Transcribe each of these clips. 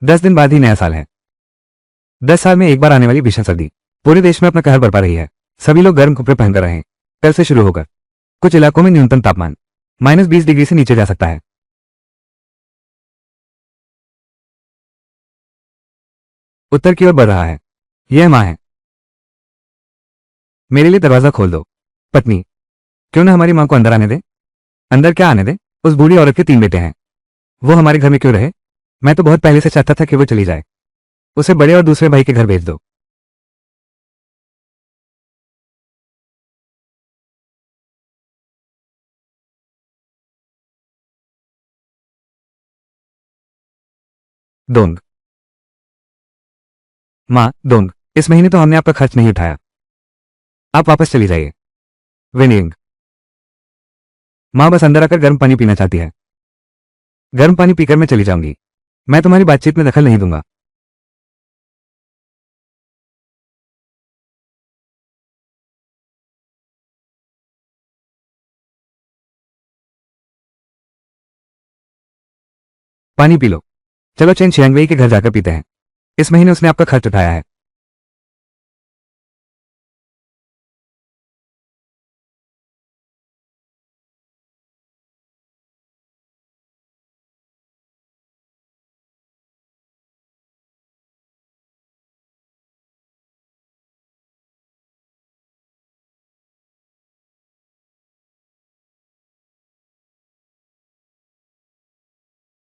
10 दिन बाद ही नया साल है। 10 साल में एक बार आने वाली भीषण सर्दी पूरे देश में अपना कहर बरपा रही है। सभी लोग गर्म कपड़े पहनकर रहे हैं। कल से शुरू होकर कुछ इलाकों में न्यूनतम तापमान -20 डिग्री से नीचे जा सकता है। उत्तर की ओर बढ़ रहा है। यह माँ है। मेरे लिए दरवाजा खोल दो। पत्नी, क्यों ना हमारी माँ को अंदर आने दे। अंदर क्या आने दे? उस बूढ़ी औरत के 3 बेटे हैं। वो हमारे घर में क्यों रहे? मैं तो बहुत पहले से चाहता था कि वो चली जाए। उसे बड़े और दूसरे भाई के घर भेज दो। दोंग। माँ, दोंग, इस महीने तो हमने आपका खर्च नहीं उठाया। आप वापस चली जाइए। विनिंग। माँ बस अंदर आकर गर्म पानी पीना चाहती है। गर्म पानी पीकर मैं चली जाऊंगी। मैं तुम्हारी बातचीत में दखल नहीं दूंगा। पानी पी लो। चलो चेन शियांगवेई के घर जाकर पीते हैं। इस महीने उसने आपका खर्च उठाया है।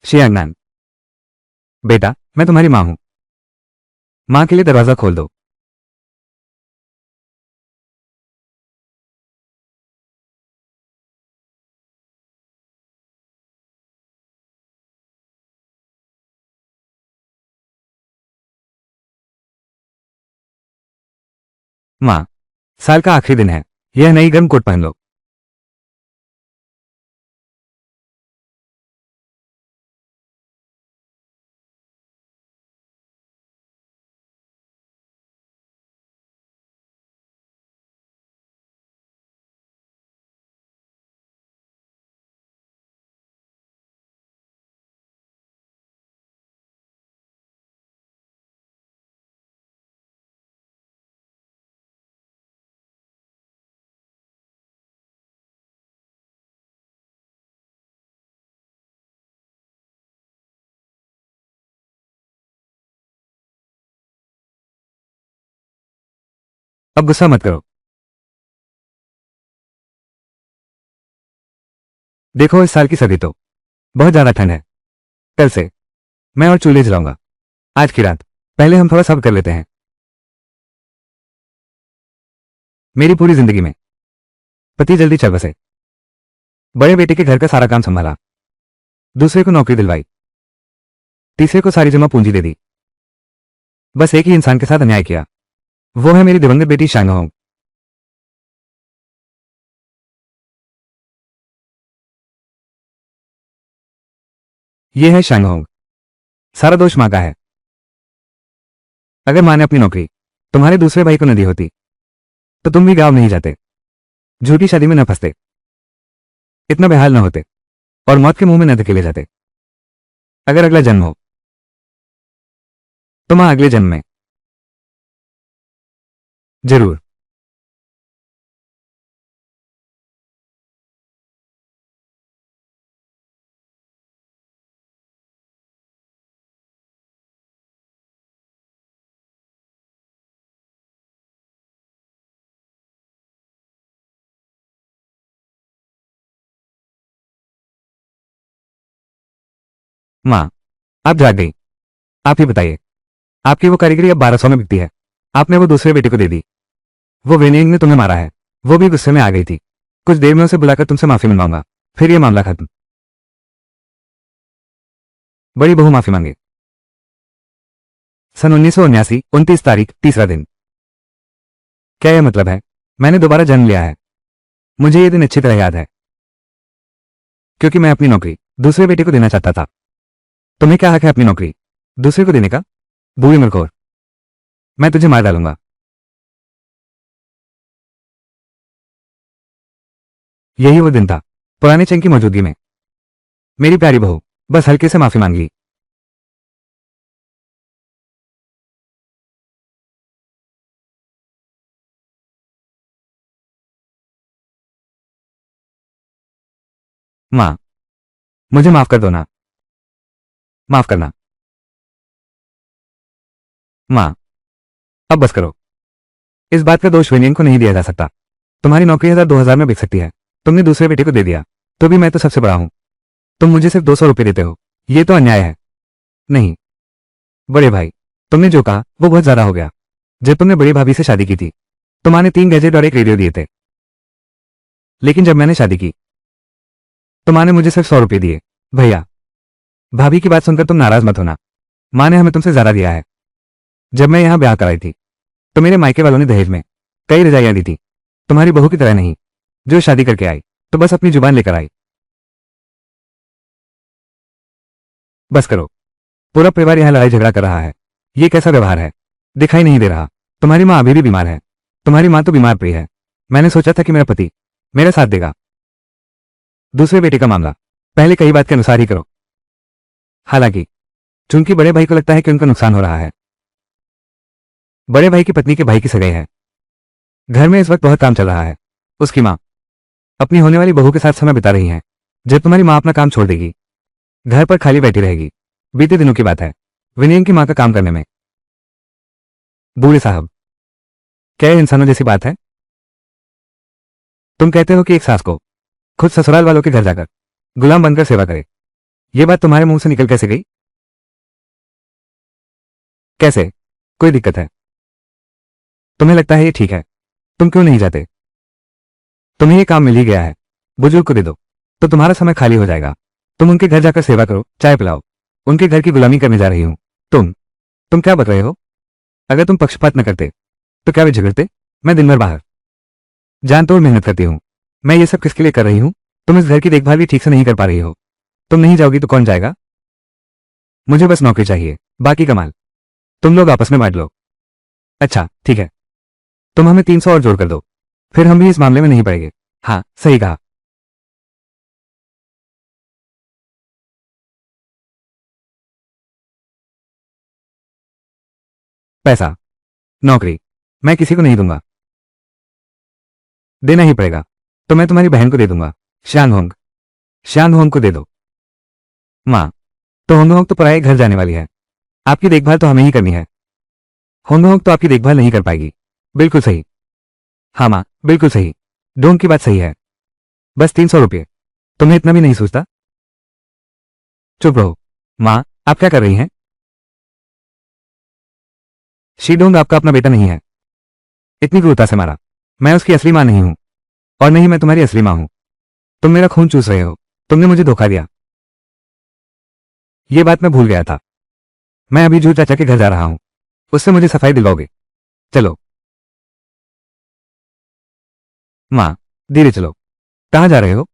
शियांगनान, बेटा, मैं तुम्हारी माँ हूं। माँ के लिए दरवाजा खोल दो। माँ, साल का आखिरी दिन है। यह नई गर्म कोट पहन लो। अब गुस्सा मत करो। देखो, इस साल की सर्दी तो बहुत ज्यादा ठंड है। कल से मैं और चूल्हे जलाऊंगा। आज की रात पहले हम थोड़ा सब्र कर लेते हैं। मेरी पूरी जिंदगी में पति जल्दी चल बसे। बड़े बेटे के घर का सारा काम संभाला। दूसरे को नौकरी दिलवाई। तीसरे को सारी जमा पूंजी दे दी। बस एक ही इंसान के साथ अन्याय किया। वो है मेरी दिवंगत बेटी शांगहोंग। ये है शांगहोंग। सारा दोष माँ का है। अगर माँ ने अपनी नौकरी तुम्हारे दूसरे भाई को न दी होती तो तुम भी गांव नहीं जाते, झूठी शादी में न फंसते, इतना बेहाल न होते और मौत के मुंह में न धकेले जाते। अगर अगला जन्म हो तो माँ अगले जन्म में जरूर। माँ, आप जाग गई। आप ही बताइए, आपकी वो कारीगरी अब 1200 में बिकती है। आपने वो दूसरे बेटे को दे दी। वो वेनिंग ने तुम्हें मारा है। वो भी गुस्से में आ गई थी। कुछ देर में उसे बुलाकर तुमसे माफी मनवाऊंगा, फिर ये मामला खत्म। बड़ी बहू माफी मांगे। सन 1979, 29 तारीख, तीसरा दिन। क्या यह मतलब है मैंने दोबारा जन्म लिया है? मुझे ये दिन अच्छी तरह याद है, क्योंकि मैं अपनी नौकरी दूसरे बेटे को देना चाहता था। तुम्हें क्या हक है अपनी नौकरी दूसरे को देने का? बूढ़ी मरखोर, मैं तुझे मार डालूंगा। यही वो दिन था, पुराने चंग की मौजूदगी में। मेरी प्यारी बहू बस हल्के से माफी मांगी। माँ, मुझे माफ कर दो ना। माफ करना। माँ, अब बस करो। इस बात का दोष विनियन को नहीं दिया जा सकता। तुम्हारी नौकरी 1000-2000 में बिक सकती है। तुमने दूसरे बेटे को दे दिया, तो भी मैं तो सबसे बड़ा हूं। तुम मुझे सिर्फ 200 रुपये देते हो। ये तो अन्याय है। नहीं बड़े भाई, तुमने जो कहा वो बहुत ज्यादा हो गया। जब तुमने बड़ी भाभी से शादी की थी तो माँ ने 3 गैजेट और एक रेडियो दिए थे, लेकिन जब मैंने शादी की तो माँ ने मुझे सिर्फ 100 रुपये दिए। भैया, भाभी की बात सुनकर तुम नाराज मत होना। माँ ने हमें तुमसे ज्यादा दिया है। जब मैं यहां ब्याह कराई थी तो मेरे मायके वालों ने दहेज में कई रजाइयां दी थी, तुम्हारी बहू की तरह नहीं जो शादी करके आई तो बस अपनी जुबान लेकर आई। बस करो। पूरा परिवार यहां लड़ाई झगड़ा कर रहा है। ये कैसा व्यवहार है? दिखाई नहीं दे रहा? तुम्हारी माँ अभी भी बीमार है। तुम्हारी माँ तो बीमार पड़ी है। मैंने सोचा था कि मेरा पति मेरा साथ देगा। दूसरे बेटे का मामला पहले कही बात के अनुसार ही करो। हालांकि चूंकि बड़े भाई को लगता है कि उनका नुकसान हो रहा है। बड़े भाई की पत्नी के भाई की सगाई है। घर में इस वक्त बहुत काम चल रहा है। उसकी माँ अपनी होने वाली बहू के साथ समय बिता रही है। जब तुम्हारी माँ अपना काम छोड़ देगी, घर पर खाली बैठी रहेगी। बीते दिनों की बात है, विनय की माँ का काम करने में। बूढ़े साहब, क्या ये इंसानों जैसी बात है? तुम कहते हो कि एक सास को खुद ससुराल वालों के घर जाकर गुलाम बनकर सेवा करे। ये बात तुम्हारे मुंह से निकल कैसे गई? कैसे? कोई दिक्कत है? तुम्हें लगता है ये ठीक है? तुम क्यों नहीं जाते? तुम्हें ये काम मिल ही गया है, बुजुर्ग को दे दो तो तुम्हारा समय खाली हो जाएगा। तुम उनके घर जाकर सेवा करो, चाय पिलाओ। उनके घर की गुलामी करने जा रही हूं। तुम क्या बक रहे हो? अगर तुम पक्षपात न करते तो क्या वे झगड़ते? मैं दिन भर बाहर जान तोड़ मेहनत करती हूं। मैं ये सब किसके लिए कर रही हूं? तुम इस घर की देखभाल भी ठीक से नहीं कर पा रही हो। तुम नहीं जाओगी तो कौन जाएगा? मुझे बस नौकरी चाहिए, बाकी कमाल तुम लोग आपस में बांट लो। अच्छा ठीक है, तुम हमें 300 और जोड़ कर दो, फिर हम भी इस मामले में नहीं पड़ेंगे। हाँ सही कहा। पैसा, नौकरी मैं किसी को नहीं दूंगा। देना ही पड़ेगा तो मैं तुम्हारी बहन को दे दूंगा, शांग होंग। शांग होंग को दे दो। माँ, तो होंग होंग तो पराए घर जाने वाली है। आपकी देखभाल तो हमें ही करनी है। होंग होंग तो आपकी देखभाल नहीं कर पाएगी। बिल्कुल सही। हाँ माँ, बिल्कुल सही। डोंग की बात सही है। बस 300 रुपये, तुम्हें इतना भी नहीं सोचता? चुप रहो। माँ, आप क्या कर रही हैं? शीडोंग आपका अपना बेटा नहीं है। इतनी क्रूरता से मारा। मैं उसकी असली माँ नहीं हूं, और नहीं मैं तुम्हारी असली माँ हूं। तुम मेरा खून चूस रहे हो। तुमने मुझे धोखा दिया। ये बात मैं भूल गया था। मैं अभी जू चाचा के घर जा रहा हूं, उससे मुझे सफाई दिलवाओगे? चलो। माँ, धीरे चलो। कहाँ जा रहे हो?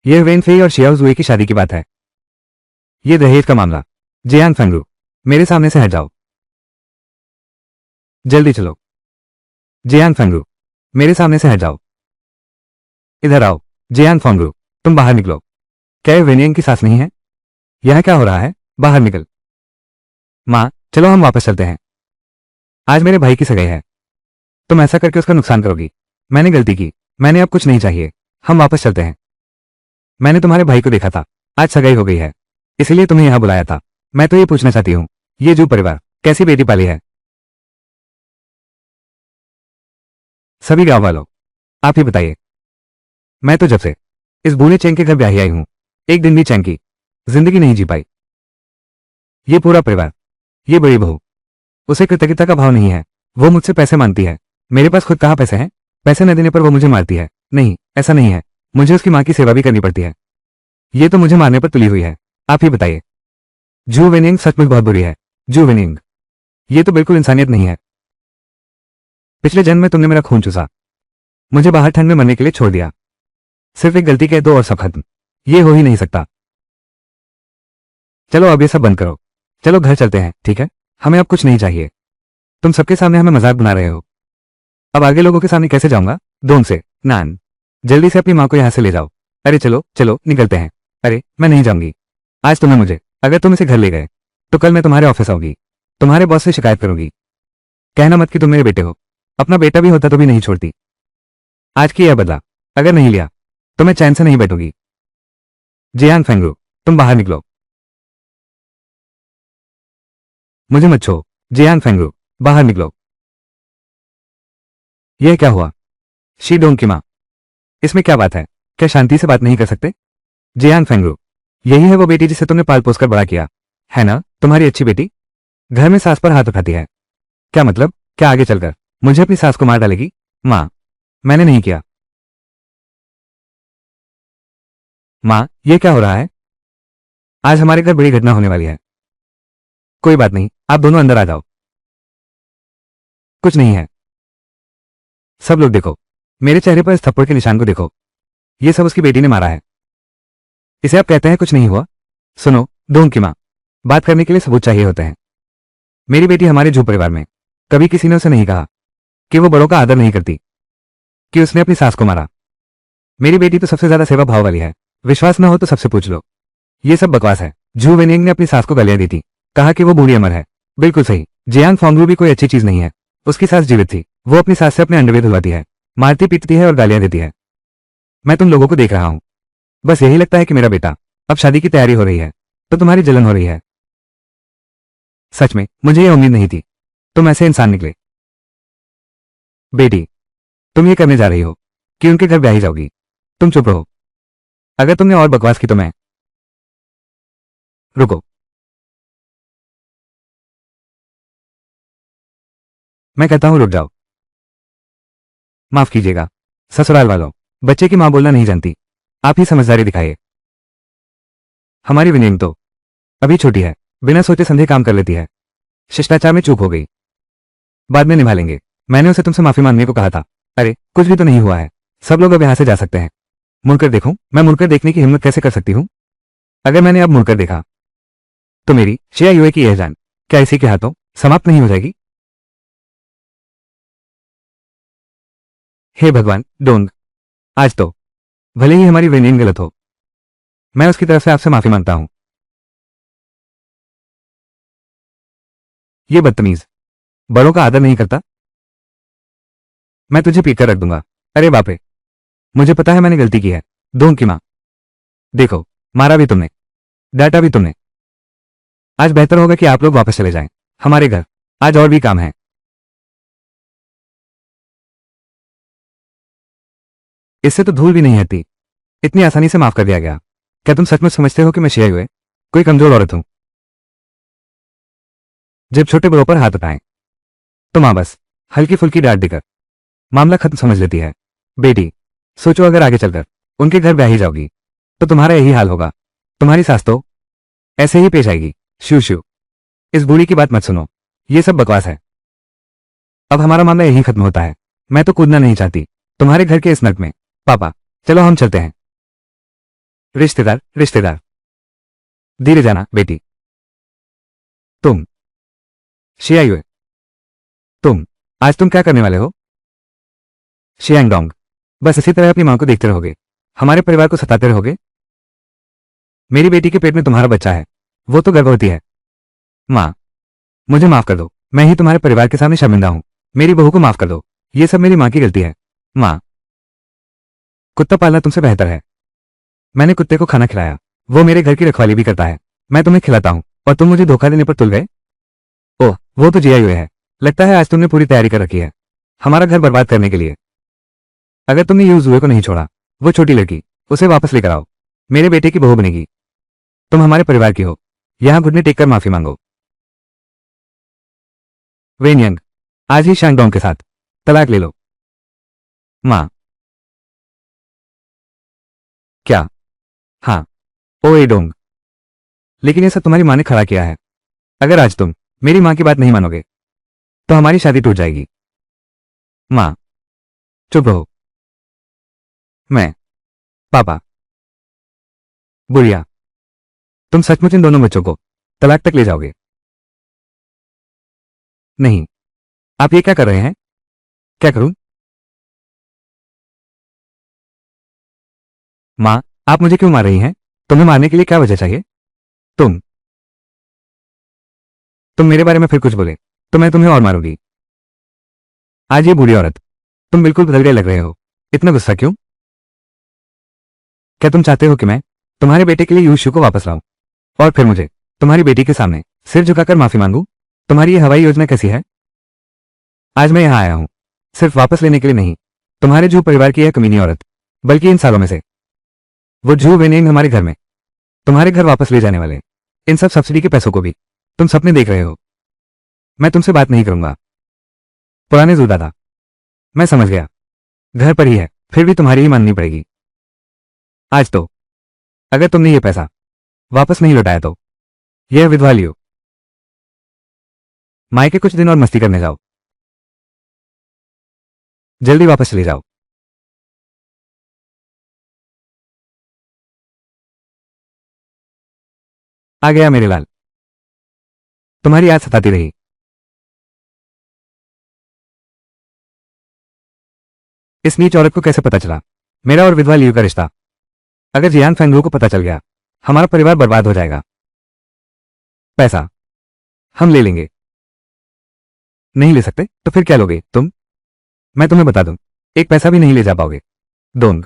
यह वेनफेई और शियाओजुए की शादी की बात है। ये दहेज का मामला। जियान फंगरू, मेरे सामने से हट जाओ। जल्दी चलो। जियान फंगरू, मेरे सामने से हट जाओ। इधर आओ। जियान फंगरू, तुम बाहर निकलो। क्या ये वेनियन की सास नहीं है? यह क्या हो रहा है? बाहर निकल। माँ, चलो हम वापस चलते हैं। आज मेरे भाई की सगाई है। तुम ऐसा करके उसका नुकसान करोगी। मैंने गलती की। मैंने अब कुछ नहीं चाहिए। हम वापस चलते हैं। मैंने तुम्हारे भाई को देखा था। आज सगाई हो गई है, इसीलिए तुम्हें यहां बुलाया था। मैं तो ये पूछना चाहती हूँ, ये जू परिवार कैसी बेटी पाली है? सभी गांव वालों, आप ही बताइए। मैं तो जब से इस बूढ़े चैंग के घर ब्याही आई हूं, एक दिन भी चैंग की जिंदगी नहीं जी पाई। ये पूरा परिवार, ये बड़ी बहू, उसे कृतज्ञता का भाव नहीं है। वो मुझसे पैसे मांगती है। मेरे पास खुद कहाँ पैसे हैं? पैसे न देने पर वो मुझे मारती है। नहीं, ऐसा नहीं है। मुझे उसकी माँ की सेवा भी करनी पड़ती है। ये तो मुझे मारने पर तुली हुई है। आप ही बताइए। जू वेनिंग सचमुच बहुत बुरी है। जू वेनिंग, ये तो बिल्कुल इंसानियत नहीं है। पिछले जन्म में तुमने मेरा खून चूसा, मुझे बाहर ठंड में मरने के लिए छोड़ दिया। सिर्फ एक गलती कह दो और सब खत्म। ये हो ही नहीं सकता। चलो अब ये सब बंद करो। चलो घर चलते हैं, ठीक है? हमें अब कुछ नहीं चाहिए। तुम सबके सामने हमें मजाक बना रहे हो। अब आगे लोगों के सामने कैसे जाऊंगा? दोन से नान, जल्दी से अपनी माँ को यहां से ले जाओ। अरे चलो चलो निकलते हैं। अरे मैं नहीं जाऊंगी। आज तुमने मुझे अगर तुम इसे घर ले गए तो कल मैं तुम्हारे ऑफिस आऊंगी, तुम्हारे बॉस से शिकायत करूंगी। कहना मत कि तुम मेरे बेटे हो, अपना बेटा भी होता तो भी नहीं छोड़ती। आज की यह बदला अगर नहीं लिया तो मैं चैन से नहीं बैठूंगी। जियान फेंगरू, तुम बाहर निकलो। मुझे मत छो। जियान फेंगरू, बाहर निकलो। यह क्या हुआ? शी डोंग की माँ, इसमें क्या बात है? क्या शांति से बात नहीं कर सकते? जियान फेंगरू, यही है वो बेटी जिसे तुमने पाल पोस कर बड़ा किया है ना? तुम्हारी अच्छी बेटी घर में सास पर हाथ उठाती है। क्या मतलब? क्या आगे चलकर मुझे अपनी सास को मार डालेगी? माँ, मैंने नहीं किया। माँ, यह क्या हो रहा है? आज हमारे घर बड़ी घटना होने वाली है। कोई बात नहीं, आप दोनों अंदर आ जाओ। कुछ नहीं है। सब लोग देखो, मेरे चेहरे पर इस थप्पड़ के निशान को देखो। ये सब उसकी बेटी ने मारा है। इसे आप कहते हैं कुछ नहीं हुआ? सुनो डोंग की माँ, बात करने के लिए सबूत चाहिए होते हैं। मेरी बेटी हमारे झू परिवार में कभी किसी ने उसे नहीं कहा कि वो बड़ों का आदर नहीं करती, कि उसने अपनी सास को मारा। मेरी बेटी तो सबसे ज्यादा सेवा भाव वाली है। विश्वास न हो तो सबसे पूछ लो। ये सब बकवास है। झू वेनिंग ने अपनी सास को गालियां दी थी, कहा कि वो बूढ़ी अमर है। बिल्कुल सही। जियांग फोंगरू भी कोई अच्छी चीज नहीं है। उसकी सास जीवित थी, वो अपनी सास से अपने अंडरवेयर धुलवाती है, मारती पीटती है और गालियां देती है। मैं तुम लोगों को देख रहा हूं, बस यही लगता है कि मेरा बेटा अब शादी की तैयारी हो रही है तो तुम्हारी जलन हो रही है। सच में मुझे यह उम्मीद नहीं थी तुम ऐसे इंसान निकले। बेटी, तुम ये करने जा रही हो कि उनके घर ब्याही जाओगी। तुम चुप रहो। अगर तुमने और बकवास की तो मैं रुको। मैं कहता हूं रुक जाओ। माफ कीजिएगा ससुराल वालों, बच्चे की मां बोलना नहीं जानती, आप ही समझदारी दिखाइए। हमारी विनीम तो अभी छोटी है, बिना सोचे समझे काम कर लेती है। शिष्टाचार में चूक हो गई, बाद में निभा लेंगे। मैंने उसे तुमसे माफी मांगने को कहा था। अरे कुछ भी तो नहीं हुआ है, सब लोग अब यहां से जा सकते हैं। मुड़कर देखूं? मैं मुड़कर देखने की हिम्मत कैसे कर सकती हूं? अगर मैंने अब मुड़कर देखा तो मेरी शिया युए की यह जान क्या इसी के हाथों समाप्त नहीं हो जाएगी? हे भगवान डोंग, आज तो भले ही हमारी विनीम गलत हो, मैं उसकी तरफ से आपसे माफी मांगता हूं। ये बदतमीज बड़ों का आदर नहीं करता। मैं तुझे पीकर रख दूंगा। अरे बाप रे, मुझे पता है मैंने गलती की है। डोंग की मां, देखो, मारा भी तुमने, डांटा भी तुमने। आज बेहतर होगा कि आप लोग वापस चले जाएं हमारे घर। आज और भी काम है। इससे तो धूल भी नहीं हटती। इतनी आसानी से माफ कर दिया गया। क्या तुम सचमुच समझते हो कि मैं शिया हुए कोई कमजोर औरत हूं? जब छोटे बड़ों पर हाथ उठाएं तो मां बस हल्की फुल्की डांट देकर मामला खत्म समझ लेती है। बेटी, सोचो अगर आगे चलकर उनके घर ब्याही जाओगी तो तुम्हारा यही हाल होगा। तुम्हारी सास तो ऐसे ही पेश आएगी। शू शू, इस बूढ़ी की बात मत सुनो, ये सब बकवास है। अब हमारा मामला यही खत्म होता है। मैं तो कूदना नहीं चाहती तुम्हारे घर के इस नर्क में। पापा, चलो हम चलते हैं। रिश्तेदार रिश्तेदार, धीरे जाना बेटी। तुम शियायुए, तुम आज तुम क्या करने वाले हो? शियांगडोंग, बस इसी तरह अपनी मां को देखते रहोगे, हमारे परिवार को सताते रहोगे? मेरी बेटी के पेट में तुम्हारा बच्चा है, वो तो गर्भवती है। मां, मुझे माफ कर दो, मैं ही तुम्हारे परिवार के सामने शर्मिंदा हूं। मेरी बहू को माफ कर दो, ये सब मेरी मां की गलती है। मां, कुत्ता पालना तुमसे बेहतर है। मैंने कुत्ते को खाना खिलाया, वो मेरे घर की रखवाली भी करता है। मैं तुम्हें खिलाता हूं और तुम मुझे धोखा देने पर तुल गए? ओह, वो तो जिया हुए है। लगता है आज तुमने पूरी तैयारी कर रखी है हमारा घर बर्बाद करने के लिए। अगर तुमने यूं जुए को नहीं छोड़ा, वो छोटी लड़की, उसे वापस लेकर आओ। मेरे बेटे की बहू बनेगी। तुम हमारे परिवार की हो, यहां घुटने टेक कर माफी मांगो। वेनयंग, आज ही शैंगडोंग के साथ तलाक ले लो। मां, क्या? हाँ। ओए डोंग, लेकिन ये सब तुम्हारी मां ने खड़ा किया है। अगर आज तुम मेरी मां की बात नहीं मानोगे तो हमारी शादी टूट जाएगी। मां, चुप रहो। मैं पापा, बुढ़िया, तुम सचमुच इन दोनों बच्चों को तलाक तक ले जाओगे? नहीं, आप ये क्या कर रहे हैं? क्या करूं? मां, आप मुझे क्यों मार रही हैं? तुम्हें मारने के लिए क्या वजह चाहिए? तुम तुम मेरे बारे में फिर कुछ बोले तो मैं तुम्हें और मारूंगी। आज ये बूढ़ी औरत, तुम बिल्कुल बदल गए लग रहे हो। इतना गुस्सा क्यों? क्या तुम चाहते हो कि मैं तुम्हारे बेटे के लिए यूशु को वापस लाऊं और फिर मुझे तुम्हारी बेटी के सामने सिर झुकाकर माफी मांगू? तुम्हारी ये हवाई योजना कैसी है? आज मैं यहां आया हूं सिर्फ वापस लेने के लिए नहीं, तुम्हारे जू परिवार की यह कमीनी औरत, बल्कि इन सालों में से वो जू वेनिंग हमारे घर में तुम्हारे घर वापस ले जाने वाले इन सब सब्सिडी के पैसों को भी तुम सपने देख रहे हो। मैं तुमसे बात नहीं करूंगा। पुराने जू दादा, मैं समझ गया, घर पर ही है, फिर भी तुम्हारी ही माननी पड़ेगी। आज तो अगर तुमने ये पैसा वापस नहीं लौटाया तो यह विधवा लियो। मायके कुछ दिन और मस्ती करने जाओ, जल्दी वापस चले जाओ। आ गया मेरे लाल, तुम्हारी याद सताती रही। इस नीच औरत को कैसे पता चला मेरा और विधवा लियो का रिश्ता? अगर जियान फेंगलू को पता चल गया, हमारा परिवार बर्बाद हो जाएगा। पैसा हम ले लेंगे। नहीं ले सकते तो फिर क्या लोगे तुम? मैं तुम्हें बता दूं, एक पैसा भी नहीं ले जा पाओगे। दोंग,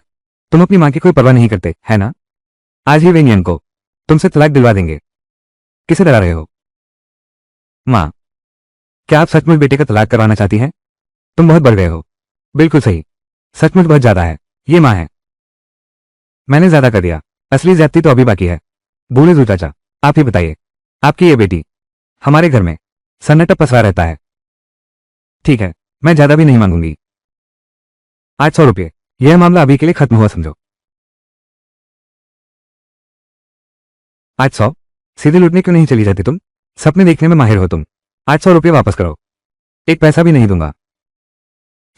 तुम अपनी मां की कोई परवाह नहीं करते, है ना? आज ही वेनियन को तुमसे तलाक दिलवा देंगे। किसे डरा रहे हो? मां, क्या आप सचमुच बेटे का तलाक करवाना चाहती हैं? तुम बहुत बढ़ गए हो। बिल्कुल सही, सचमुच बहुत ज्यादा है। ये मां है। मैंने ज्यादा कर दिया, असली ज्यादती तो अभी बाकी है। बूढ़े जू चाचा, आप ही बताइए, आपकी ये बेटी हमारे घर में सन्नाटा पसरा रहता है। ठीक है, मैं ज्यादा भी नहीं मांगूंगी। 800 रुपये, यह मामला अभी के लिए खत्म हुआ समझो। 800? सीधे लूटने क्यों नहीं चली जाती तुम? सपने देखने में माहिर हो तुम। 800 रुपये वापस करो। एक पैसा भी नहीं दूंगा।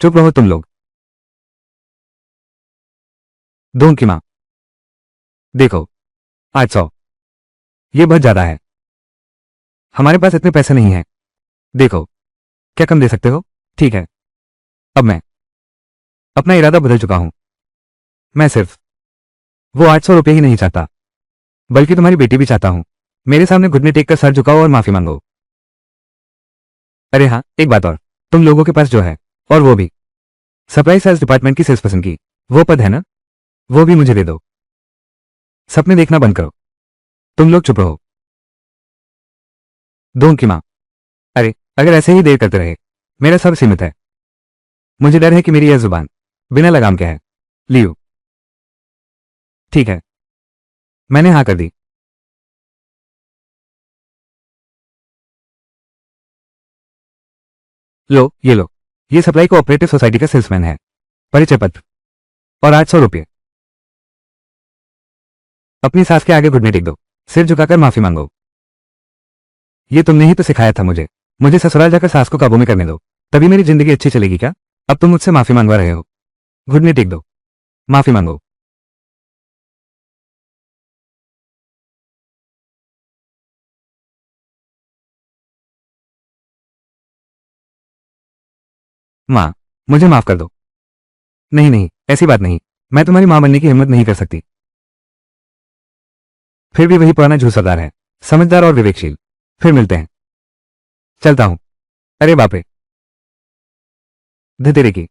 चुप रहो तुम लोग। दोंग की मां, देखो, 800 ये बहुत ज्यादा है। हमारे पास इतने पैसे नहीं हैं। देखो, क्या कम दे सकते हो? ठीक है, अब मैं अपना इरादा बदल चुका हूं। मैं सिर्फ वो 800 रुपये ही नहीं चाहता, बल्कि तुम्हारी बेटी भी चाहता हूं। मेरे सामने घुटने टेक कर सर झुकाओ और माफी मांगो। अरे हाँ, एक बात और, तुम लोगों के पास जो है, और वो भी सप्लाई सेल्स डिपार्टमेंट की सेल्स पर्सन की वो पद है ना, वो भी मुझे दे दो। सपने देखना बंद करो। तुम लोग चुप रहो। दोंग की मां, अरे अगर ऐसे ही देर करते रहे, मेरा सब सीमित है। मुझे डर है कि मेरी यह जुबान बिना लगाम के है। लियो, ठीक है, मैंने हाँ कर दी। लो, ये लो, ये सप्लाई कोऑपरेटिव सोसाइटी का सेल्समैन है। परिचय पत्र और 800 रुपये। अपनी सास के आगे घुटने टेक दो, सिर झुकाकर माफी मांगो। ये तुमने ही तो सिखाया था मुझे। मुझे ससुराल जाकर सास को काबू में करने दो, तभी मेरी जिंदगी अच्छी चलेगी क्या? अब तुम मुझसे माफी मांगवा रहे हो। घुटने टेक दो, माफी मांगो। मां, मुझे माफ कर दो। नहीं नहीं, ऐसी बात नहीं, मैं तुम्हारी मां बनने की हिम्मत नहीं कर सकती। फिर भी वही पुराना झूठ सरदार है, समझदार और विवेकशील। फिर मिलते हैं। चलता हूं। अरे बाप रे, धतेरे की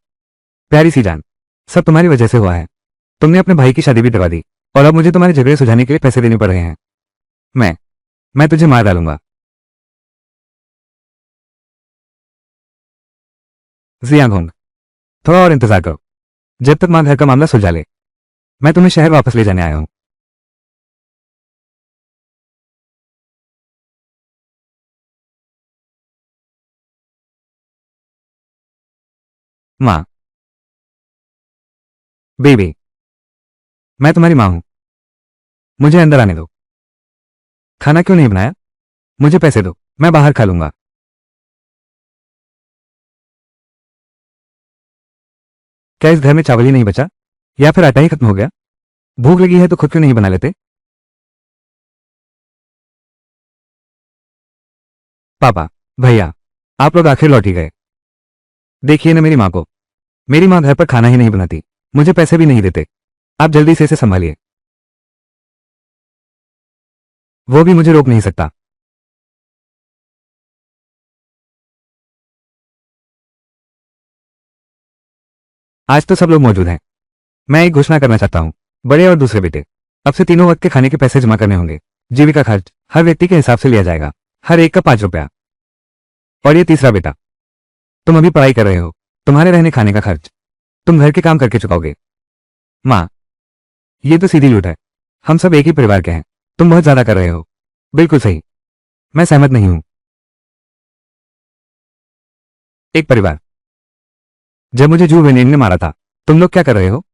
प्यारी सी जान, सब तुम्हारी वजह से हुआ है। तुमने अपने भाई की शादी भी करवा दी, और अब मुझे तुम्हारे झगड़े सुझाने के लिए पैसे देने पड़ रहे हैं। मैं तुझे मार डालूंगा। जियांगहोंग, थोड़ा और इंतजार करो, जब तक मां घर का मामला सुलझा ले। मैं तुम्हें शहर वापस ले जाने आया हूं। मां, बेबी, मैं तुम्हारी मां हूं। मुझे अंदर आने दो। खाना क्यों नहीं बनाया? मुझे पैसे दो, मैं बाहर खा लूंगा। क्या इस घर में चावल ही नहीं बचा, या फिर आटा ही खत्म हो गया? भूख लगी है तो खुद क्यों नहीं बना लेते? पापा, भैया, आप लोग आखिर लौट ही गए। देखिए ना मेरी मां को, मेरी मां घर पर खाना ही नहीं बनाती, मुझे पैसे भी नहीं देते। आप जल्दी से इसे संभालिए। वो भी मुझे रोक नहीं सकता। आज तो सब लोग मौजूद हैं। मैं एक घोषणा करना चाहता हूँ, बड़े और दूसरे बेटे, अब से तीनों वक्त के खाने के पैसे जमा करने होंगे। जीविका खर्च हर व्यक्ति के हिसाब से लिया जाएगा, हर एक का 5 रुपया। और ये तीसरा बेटा, तुम अभी पढ़ाई कर रहे हो, तुम्हारे रहने खाने का खर्च तुम घर के काम करके चुकाओगे। माँ, ये तो सीधी लूट है। हम सब एक ही परिवार के हैं, तुम बहुत ज्यादा कर रहे हो। बिल्कुल सही, मैं सहमत नहीं हूं। एक परिवार, जब मुझे जू वेनेन ने मारा था, तुम लोग क्या कर रहे हो?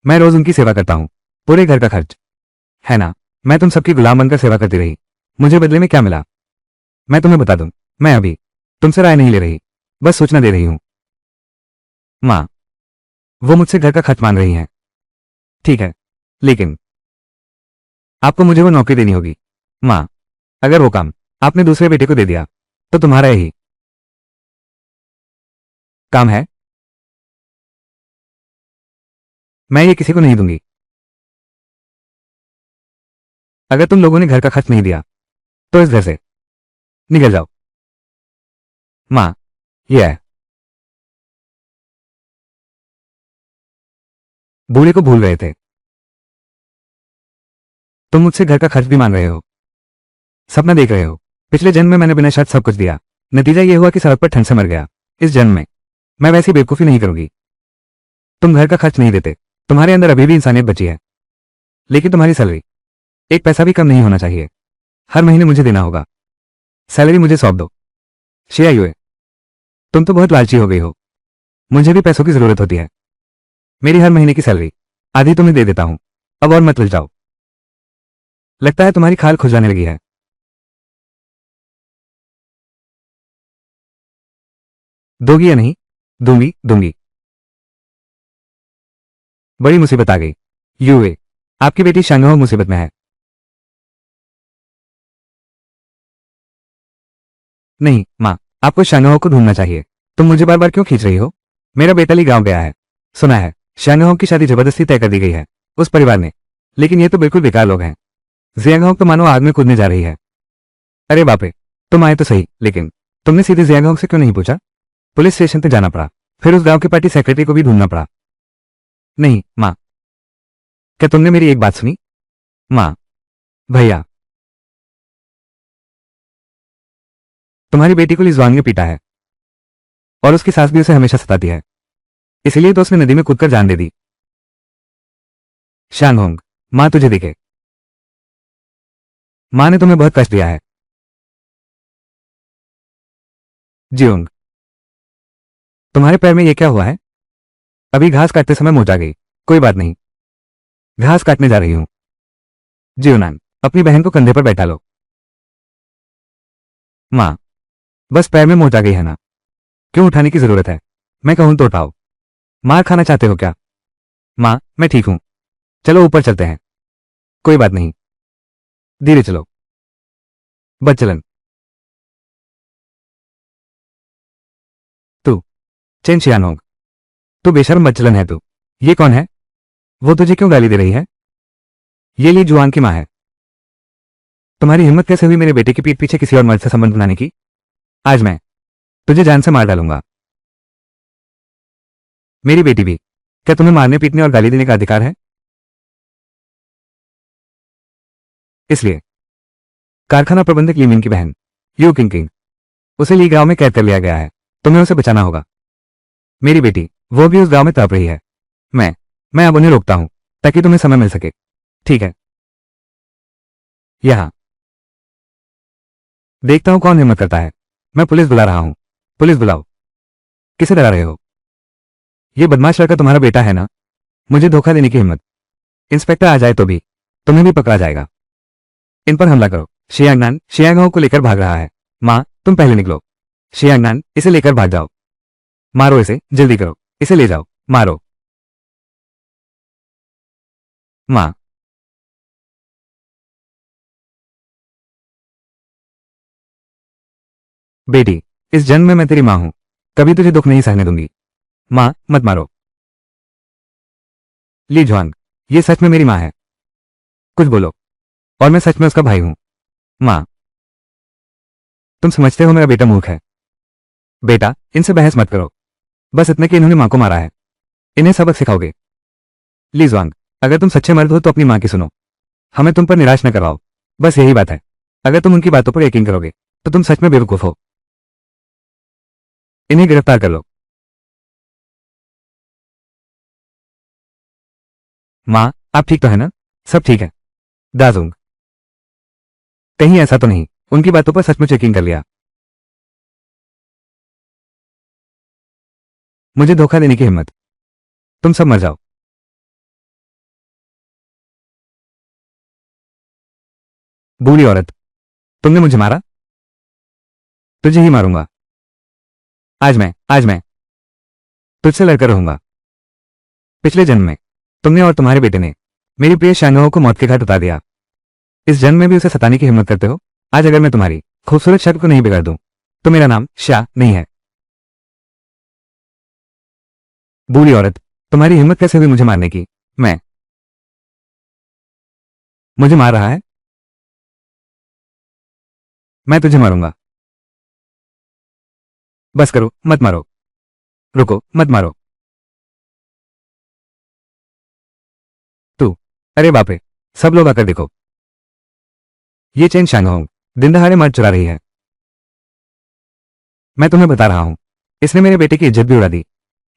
मैं रोज उनकी सेवा करता हूं, पूरे घर का खर्च है ना। मैं तुम सबकी गुलाम बनकर सेवा करती रही, मुझे बदले में क्या मिला? मैं तुम्हें बता दूं, मैं अभी तुमसे राय नहीं ले रही, बस सूचना दे रही हूं। माँ, वो मुझसे घर का खर्च मांग रही हैं। ठीक है, लेकिन आपको मुझे वो नौकरी देनी होगी। माँ, अगर वो काम आपने दूसरे बेटे को दे दिया, तो तुम्हारा यही काम है। मैं ये किसी को नहीं दूंगी। अगर तुम लोगों ने घर का खर्च नहीं दिया, तो इस घर से निकल जाओ। माँ, ये है। बूढ़े को भूल गए थे। तुम मुझसे घर का खर्च भी मांग रहे हो, सपना देख रहे हो। पिछले जन्म में मैंने बिना शर्त सब कुछ दिया, नतीजा ये हुआ कि सड़क पर ठंड से मर गया। इस जन्म में मैं वैसी बेवकूफी नहीं करूंगी। तुम घर का खर्च नहीं देते, तुम्हारे अंदर अभी भी इंसानियत बची है। लेकिन तुम्हारी सैलरी एक पैसा भी कम नहीं होना चाहिए, हर महीने मुझे देना होगा। सैलरी मुझे सौंप दो। श्रेया यूए, तुम तो बहुत लालची हो गई हो। मुझे भी पैसों की जरूरत होती है। मेरी हर महीने की सैलरी आधी तुम्हें दे देता हूं, अब और मत जाओ। लगता है तुम्हारी खाल खुजाने लगी है। दोगी या नहीं? दूंगी, दूंगी। बड़ी मुसीबत आ गई। यूए, आपकी बेटी शांगहो मुसीबत में है। नहीं माँ, आपको शांगहो को ढूंढना चाहिए। तुम मुझे बार बार क्यों खींच रही हो? मेरा बेटा ली गांव गया है, सुना है शांगहो की शादी जबरदस्ती तय कर दी गई है उस परिवार ने। लेकिन ये तो बिल्कुल बेकार लोग हैं। जियांगहो तो मानो आग में कूदने जा रही है। अरे बाप रे, तुम आए तो सही, लेकिन तुमने सीधे जियांगहो से क्यों नहीं पूछा? पुलिस स्टेशन तक जाना पड़ा, फिर उस गांव के पार्टी सेक्रेटरी को भी ढूंढना पड़ा। नहीं माँ, क्या तुमने मेरी एक बात सुनी? माँ, भैया, तुम्हारी बेटी को लिजवांग ने पीटा है और उसकी सास भी उसे हमेशा सताती है, इसलिए तो उसने नदी में कूदकर जान दे दी। शांगहोंग, माँ तुझे देखे, माँ ने तुम्हें बहुत कष्ट दिया है। जियोंग, तुम्हारे पैर में ये क्या हुआ है? अभी घास काटते समय मोच आ गई। कोई बात नहीं, घास काटने जा रही हूं। जियोनान, अपनी बहन को कंधे पर बैठा लो। माँ, बस पैर में मोच आ गई है ना, क्यों उठाने की जरूरत है? मैं कहूं तो उठाओ। मार खाना चाहते हो क्या? माँ, मैं ठीक हूं, चलो ऊपर चलते हैं। कोई बात नहीं, धीरे चलो। बच्चलन, तू चेन शियानोंग, तू बेशर्म बच्चलन है तू। ये कौन है? वो तुझे क्यों गाली दे रही है? ये ली जुआन की माँ है। तुम्हारी हिम्मत कैसे हुई मेरे बेटे की पीठ पीछे किसी और मर्द से संबंध बनाने की? आज मैं तुझे जान से मार डालूंगा। मेरी बेटी भी, क्या तुम्हें मारने पीटने और गाली देने का अधिकार है? इसलिए कारखाना प्रबंधक लीमिन की बहन यू किंग किंग, उसे ली गांव में कैद कर लिया गया है। तुम्हें उसे बचाना होगा। मेरी बेटी, वो भी उस गांव में तड़प रही है। मैं अब उन्हें रोकता हूं, ताकि तुम्हें समय मिल सके। ठीक है, यहां देखता हूं कौन हिम्मत करता है। मैं पुलिस बुला रहा हूं। पुलिस बुलाओ। किसे डरा रहे हो? ये बदमाश लड़का तुम्हारा बेटा है ना? मुझे धोखा देने की हिम्मत। इंस्पेक्टर आ जाए तो भी तुम्हें भी पकड़ा जाएगा। इन पर हमला करो। शियांगनान शियांगहो को लेकर भाग रहा है। माँ, तुम पहले निकलो। शियांगनान, इसे लेकर भाग जाओ। मारो इसे, जल्दी करो, इसे ले जाओ, मारो। माँ, बेटी, इस जन्म में मैं तेरी माँ हूं, कभी तुझे दुख नहीं सहने दूंगी। माँ, मत मारो। ली जुआंग, ये सच में मेरी माँ है, कुछ बोलो, और मैं सच में उसका भाई हूं। माँ, तुम समझते हो मेरा बेटा मूर्ख है। बेटा, इनसे बहस मत करो, बस इतने कि इन्होंने माँ को मारा है। इन्हें सबक सिखाओगे? ली ज़ुआंग, अगर तुम सच्चे मर्द हो तो अपनी माँ की सुनो। हमें तुम पर निराश न करवाओ। बस यही बात है। अगर तुम उनकी बातों पर यकीन करोगे तो तुम सच में बेवकूफ हो। इन्हें गिरफ्तार कर लो। माँ, आप ठीक तो है ना? सब ठीक है। दाजुंग, कहीं ऐसा तो नहीं उनकी बातों पर सचमुच यकीन कर लिया? मुझे धोखा देने की हिम्मत? तुम सब मर जाओ। बूढ़ी औरत, तुमने मुझे मारा? तुझे ही मारूंगा। आज मैं तुझसे लड़कर रहूंगा। पिछले जन्म में तुमने और तुम्हारे बेटे ने मेरी प्रिय शांगहो को मौत के घाट उतार दिया। इस जन्म में भी उसे सताने की हिम्मत करते हो। आज अगर मैं तुम्हारी खूबसूरत शक्ल को नहीं बिगाड़ दूं तो मेरा नाम शाह नहीं है। बूढ़ी औरत, तुम्हारी हिम्मत कैसे हुई मुझे मारने की? मैं मुझे मार रहा है? मैं तुझे मारूंगा। बस करो, मत मारो। रुको, मत मारो। तू, अरे बाप रे, सब लोग आकर देखो। ये चेन शांगहोंग दिन दहाड़े मर्द चुरा रही है। मैं तुम्हें बता रहा हूं, इसने मेरे बेटे की इज्जत भी उड़ा दी।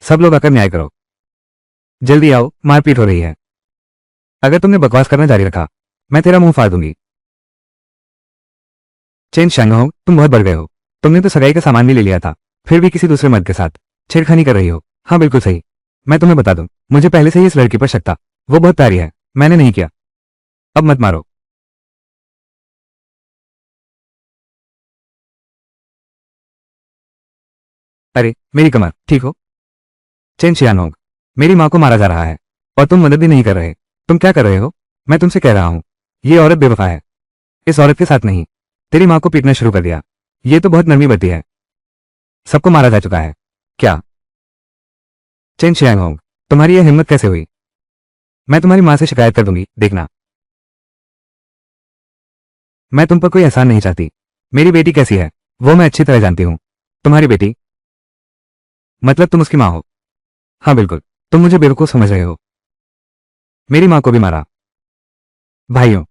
सब लोग आकर न्याय करो। जल्दी आओ, मारपीट हो रही है। अगर तुमने बकवास करना जारी रखा मैं तेरा मुंह फाड़ दूंगी। चेन शांगहोंग, तुम बहुत बढ़ गए हो। तुमने तो सगाई का सामान भी ले लिया था, फिर भी किसी दूसरे मर्द के साथ छेड़खानी कर रही हो। हाँ, बिल्कुल सही। मैं तुम्हें बता दूं, मुझे पहले से ही इस लड़की पर शक था। वो बहुत प्यारी है, मैंने नहीं किया। अब मत मारो। अरे, मेरी कमर, ठीक हो? चेन शियानोंग, मेरी माँ को मारा जा रहा है और तुम मदद भी नहीं कर रहे। तुम क्या कर रहे हो? मैं तुमसे कह रहा हूं, ये औरत बेवफा है। इस औरत के साथ नहीं, तेरी माँ को पीटना शुरू कर दिया। ये तो बहुत नरमी बत्ती है। सबको मारा जा चुका है। क्या? चेन शियांगहोंग, तुम्हारी यह हिम्मत कैसे हुई? मैं तुम्हारी माँ से शिकायत कर दूंगी, देखना। मैं तुम पर कोई एहसान नहीं चाहती। मेरी बेटी कैसी है वो मैं अच्छी तरह जानती हूँ। तुम्हारी बेटी? मतलब तुम उसकी माँ हो? हाँ बिल्कुल। तुम मुझे बेवकूफ समझ रहे हो। मेरी माँ को भी मारा। भाइयों,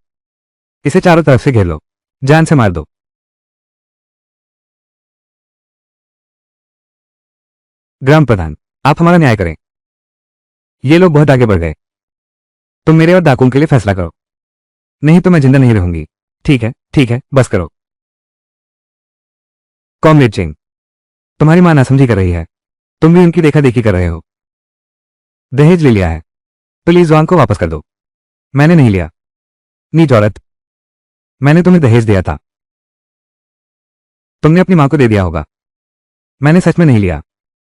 इसे चारों तरफ से घेर लो, जान से मार दो। ग्राम प्रधान, आप हमारा न्याय करें। ये लोग बहुत आगे बढ़ गए। तुम मेरे और डाकुओं के लिए फैसला करो, नहीं तो मैं जिंदा नहीं रहूंगी। ठीक है, बस करो। कॉमरेड चिंग, तुम्हारी मां नासमझी कर रही है। तुम भी उनकी देखा देखी कर रहे हो। दहेज ले लिया है तो ली जुआंग को वापस कर दो। मैंने नहीं लिया। नीच औरत, मैंने तुम्हें दहेज दिया था। तुमने अपनी मां को दे दिया होगा। मैंने सच में नहीं लिया।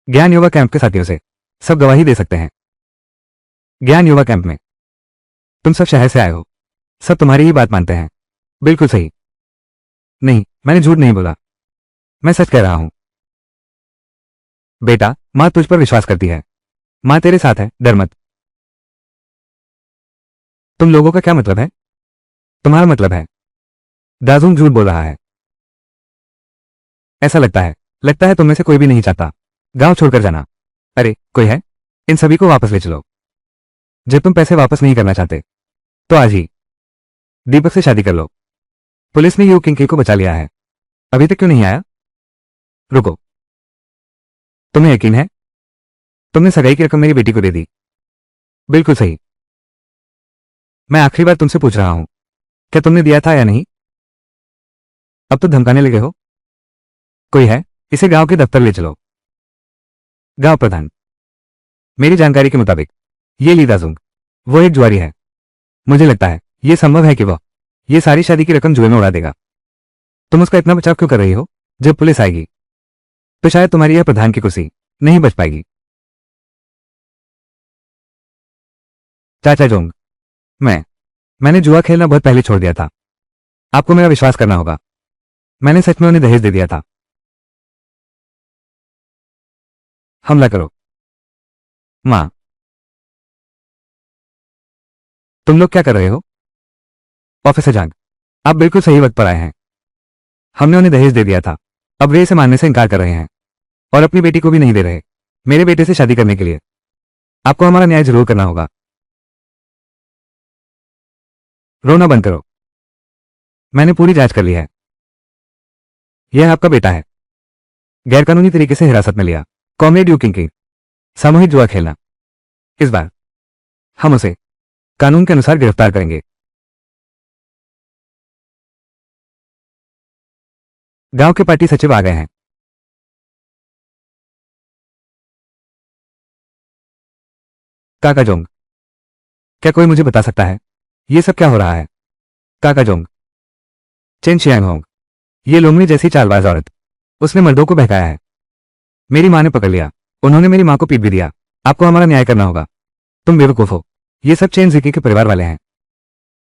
ज्ञान युवा कैंप के साथियों से सब गवाही दे सकते हैं। ज्ञान युवा कैंप में तुम सब शहर से आए हो, सब तुम्हारी ही बात मानते हैं। बिल्कुल सही। नहीं, मैंने झूठ नहीं बोला, मैं सच कह रहा हूं। बेटा, मां तुझ पर विश्वास करती है। मां तेरे साथ है, डर मत। तुम लोगों का क्या मतलब है? तुम्हारा मतलब है दाजुंग झूठ बोल रहा है। ऐसा लगता है तुम में से कोई भी नहीं चाहता गांव छोड़कर जाना। अरे, कोई है? इन सभी को वापस ले चलो। जब तुम पैसे वापस नहीं करना चाहते तो आज ही दीपक से शादी कर लो। पुलिस ने यू किंकी को बचा लिया है। अभी तक क्यों नहीं आया? रुको, तुम्हें यकीन है तुमने सगाई की रकम मेरी बेटी को दे दी? बिल्कुल सही। मैं आखिरी बार तुमसे पूछ रहा हूं, क्या तुमने दिया था या नहीं? अब तो धमकाने लगे हो। कोई है? इसे गांव के दफ्तर ले चलो। गांव प्रधान, मेरी जानकारी के मुताबिक ये ली दाजुंग वो एक जुआरी है। मुझे लगता है यह संभव है कि वह ये सारी शादी की रकम जुए में उड़ा देगा। तुम उसका इतना बचाव क्यों कर रही हो? जब पुलिस आएगी तो शायद तुम्हारी यह प्रधान की कुर्सी नहीं बच पाएगी। चाचा जोंग, मैंने जुआ खेलना बहुत पहले छोड़ दिया था। आपको मेरा विश्वास करना होगा। मैंने सच में उन्हें दहेज दे दिया था। हमला करो। मां, तुम लोग क्या कर रहे हो? ऑफिसर जांग, आप बिल्कुल सही वक्त पर आए हैं। हमने उन्हें दहेज दे दिया था, अब वे इसे मानने से इनकार कर रहे हैं और अपनी बेटी को भी नहीं दे रहे मेरे बेटे से शादी करने के लिए। आपको हमारा न्याय जरूर करना होगा। रोना बंद करो। मैंने पूरी जांच कर ली है। यह आपका बेटा है। गैरकानूनी तरीके से हिरासत में लिया, कॉमरेड यूकिंग की सामूहिक जुआ खेलना। इस बार हम उसे कानून के अनुसार गिरफ्तार करेंगे। गांव के पार्टी सचिव आ गए हैं। काका जोंग, क्या कोई मुझे बता सकता है ये सब क्या हो रहा है? काका जोंग, चेन शियांग होंग, ये लोमड़ी जैसी चालबाज औरत, उसने मर्दों को बहकाया है। मेरी माँ ने पकड़ लिया, उन्होंने मेरी माँ को पीट भी दिया। आपको हमारा न्याय करना होगा। तुम बेवकूफ हो। ये सब चेन जिकी के परिवार वाले हैं।